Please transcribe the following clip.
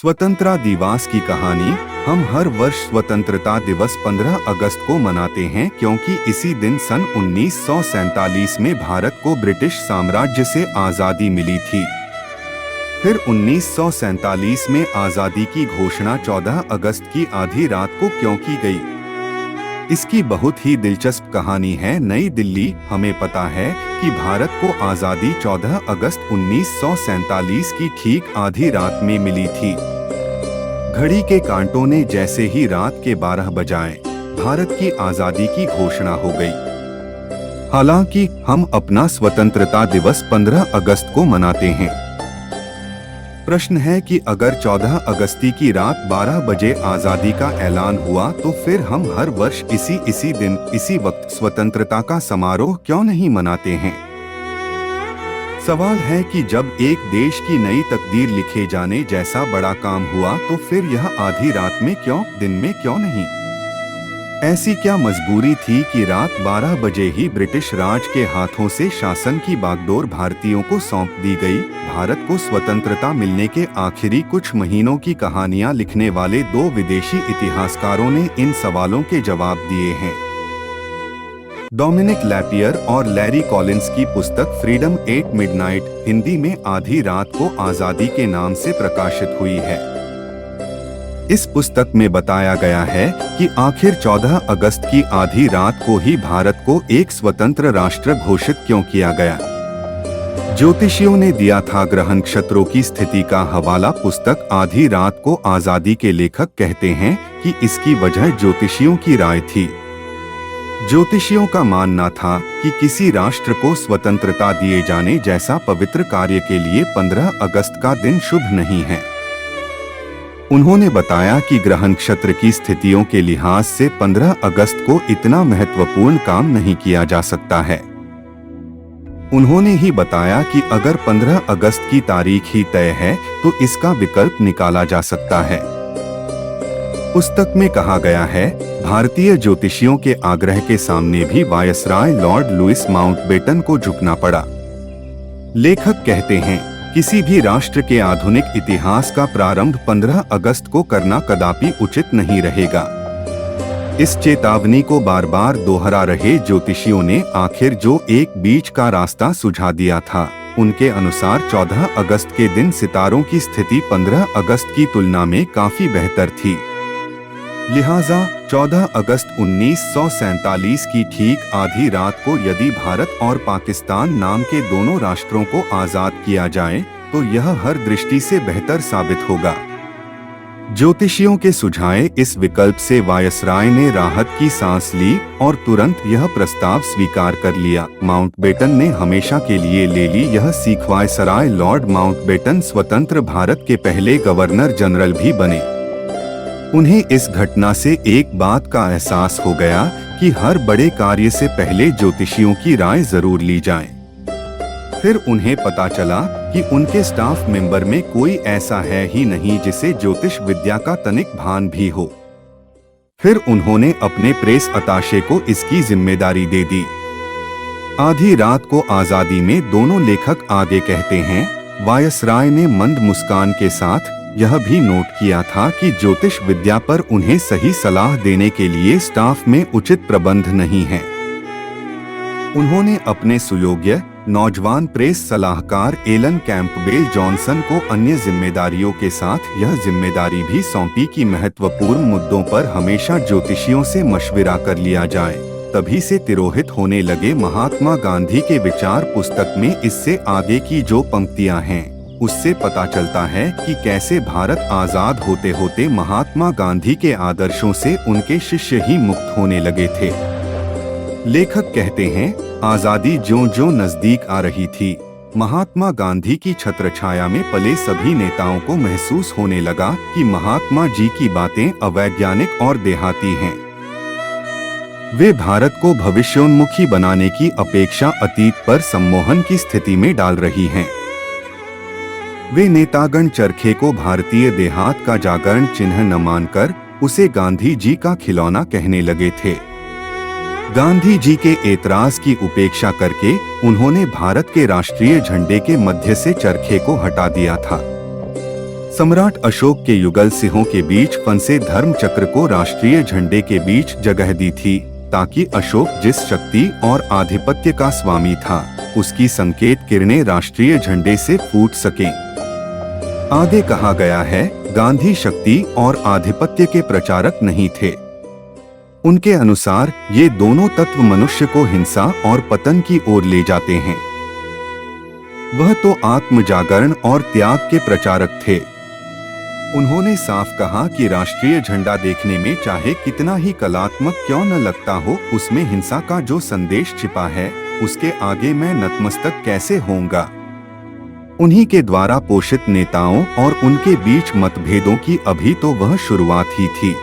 स्वतंत्रता दिवस की कहानी। हम हर वर्ष स्वतंत्रता दिवस 15 अगस्त को मनाते हैं क्योंकि इसी दिन सन 1947 में भारत को ब्रिटिश साम्राज्य से आज़ादी मिली थी। फिर 1947 में आज़ादी की घोषणा 14 अगस्त की आधी रात को क्यों की गई? इसकी बहुत ही दिलचस्प कहानी है। नई दिल्ली। हमें पता है कि भारत को आज़ादी 14 अगस्त 1947 की ठीक आधी रात में मिली थी। घड़ी के कांटों ने जैसे ही रात के 12 बजाए, भारत की आज़ादी की घोषणा हो गई। हालांकि हम अपना स्वतंत्रता दिवस 15 अगस्त को मनाते हैं। प्रश्न है कि अगर 14 अगस्ती की रात 12 बजे आज़ादी का ऐलान हुआ तो फिर हम हर वर्ष इसी दिन इसी वक्त स्वतंत्रता का समारोह क्यों नहीं मनाते हैं? सवाल है कि जब एक देश की नई तकदीर लिखे जाने जैसा बड़ा काम हुआ तो फिर यह आधी रात में क्यों, दिन में क्यों नहीं? ऐसी क्या मजबूरी थी कि रात 12 बजे ही ब्रिटिश राज के हाथों से शासन की बागडोर भारतीयों को सौंप दी गई? भारत को स्वतंत्रता मिलने के आखिरी कुछ महीनों की कहानियां लिखने वाले दो विदेशी इतिहासकारों ने इन सवालों के जवाब दिए हैं। डोमिनिक लैपियर और लैरी कॉलिंस की पुस्तक फ्रीडम एट मिडनाइट हिंदी में आधी रात को आज़ादी के नाम से प्रकाशित हुई है। इस पुस्तक में बताया गया है कि आखिर 14 अगस्त की आधी रात को ही भारत को एक स्वतंत्र राष्ट्र घोषित क्यों किया गया। ज्योतिषियों ने दिया था ग्रह नक्षत्रों की स्थिति का हवाला। पुस्तक आधी रात को आज़ादी के लेखक कहते हैं कि इसकी वजह ज्योतिषियों की राय थी। ज्योतिषियों का मानना था कि किसी राष्ट्र को स्वतंत्रता दिए जाने जैसा पवित्र कार्य के लिए 15 अगस्त का दिन शुभ नहीं है। उन्होंने बताया कि ग्रह नक्षत्र की स्थितियों के लिहाज से 15 अगस्त को इतना महत्वपूर्ण काम नहीं किया जा सकता है। उन्होंने ही बताया कि अगर 15 अगस्त की तारीख ही तय है तो इसका विकल्प निकाला जा सकता है। पुस्तक में कहा गया है, भारतीय ज्योतिषियों के आग्रह के सामने भी वायसराय लॉर्ड लुइस माउंटबेटन को झुकना पड़ा। लेखक कहते हैं, किसी भी राष्ट्र के आधुनिक इतिहास का प्रारंभ 15 अगस्त को करना कदापि उचित नहीं रहेगा। इस चेतावनी को बार बार दोहरा रहे ज्योतिषियों ने आखिर जो एक बीच का रास्ता सुझा दिया था। उनके अनुसार 14 अगस्त के दिन सितारों की स्थिति 15 अगस्त की तुलना में काफी बेहतर थी। लिहाजा 14 अगस्त 1947 की ठीक आधी रात को यदि भारत और पाकिस्तान नाम के दोनों राष्ट्रों को आजाद किया जाए तो यह हर दृष्टि से बेहतर साबित होगा। ज्योतिषियों के सुझाए इस विकल्प से वायसराय ने राहत की सांस ली और तुरंत यह प्रस्ताव स्वीकार कर लिया। माउंटबेटन ने हमेशा के लिए ले ली यह सीख। वायसराय लॉर्ड माउंटबेटन स्वतंत्र भारत के पहले गवर्नर जनरल भी बने। उन्हें इस घटना से एक बात का एहसास हो गया कि हर बड़े कार्य से पहले ज्योतिषियों की राय जरूर ली जाए। फिर उन्हें पता चला कि उनके स्टाफ मेंबर में कोई ऐसा है ही नहीं जिसे ज्योतिष विद्या का तनिक भान भी हो। फिर उन्होंने अपने प्रेस अताशे को इसकी जिम्मेदारी दे दी। आधी रात को आज़ादी में दोनों लेखक आगे कहते हैं, वायसराय ने मंद मुस्कान के साथ यह भी नोट किया था कि ज्योतिष विद्या पर उन्हें सही सलाह देने के लिए स्टाफ में उचित प्रबंध नहीं है। उन्होंने अपने सुयोग्य नौजवान प्रेस सलाहकार एलन कैंपबेल जॉनसन को अन्य जिम्मेदारियों के साथ यह जिम्मेदारी भी सौंपी कि महत्वपूर्ण मुद्दों पर हमेशा ज्योतिषियों से मशविरा कर लिया जाए। तभी से तिरोहित होने लगे महात्मा गांधी के विचार। पुस्तक में इससे आगे की जो पंक्तियां हैं उससे पता चलता है कि कैसे भारत आजाद होते होते महात्मा गांधी के आदर्शों से उनके शिष्य ही मुक्त होने लगे थे। लेखक कहते हैं, आजादी ज्यों-ज्यों नजदीक आ रही थी, महात्मा गांधी की छत्रछाया में पले सभी नेताओं को महसूस होने लगा कि महात्मा जी की बातें अवैज्ञानिक और देहाती हैं। वे भारत को भविष्योन्मुखी बनाने की अपेक्षा अतीत पर सम्मोहन की स्थिति में डाल रही हैं। वे नेतागण चरखे को भारतीय देहात का जागरण चिन्ह न मानकर उसे गांधी जी का खिलौना कहने लगे थे। गांधी जी के एतराज की उपेक्षा करके उन्होंने भारत के राष्ट्रीय झंडे के मध्य से चरखे को हटा दिया था। सम्राट अशोक के युगल सिंहों के बीच फंसे धर्म चक्र को राष्ट्रीय झंडे के बीच जगह दी थी, ताकि अशोक जिस शक्ति और आधिपत्य का स्वामी था, उसकी संकेत किरणें राष्ट्रीय झंडे से फूट सकें। आगे कहा गया है, गांधी शक्ति और आधिपत्य के प्रचारक नहीं थे। उनके अनुसार ये दोनों तत्व मनुष्य को हिंसा और पतन की ओर ले जाते हैं। वह तो आत्म जागरण और त्याग के प्रचारक थे। उन्होंने साफ कहा कि राष्ट्रीय झंडा देखने में चाहे कितना ही कलात्मक क्यों न लगता हो, उसमें हिंसा का जो संदेश छिपा है, उसके आगे मैं नतमस्तक कैसे होऊंगा। उन्हीं के द्वारा पोषित नेताओं और उनके बीच मतभेदों की अभी तो वह शुरुआत ही थी।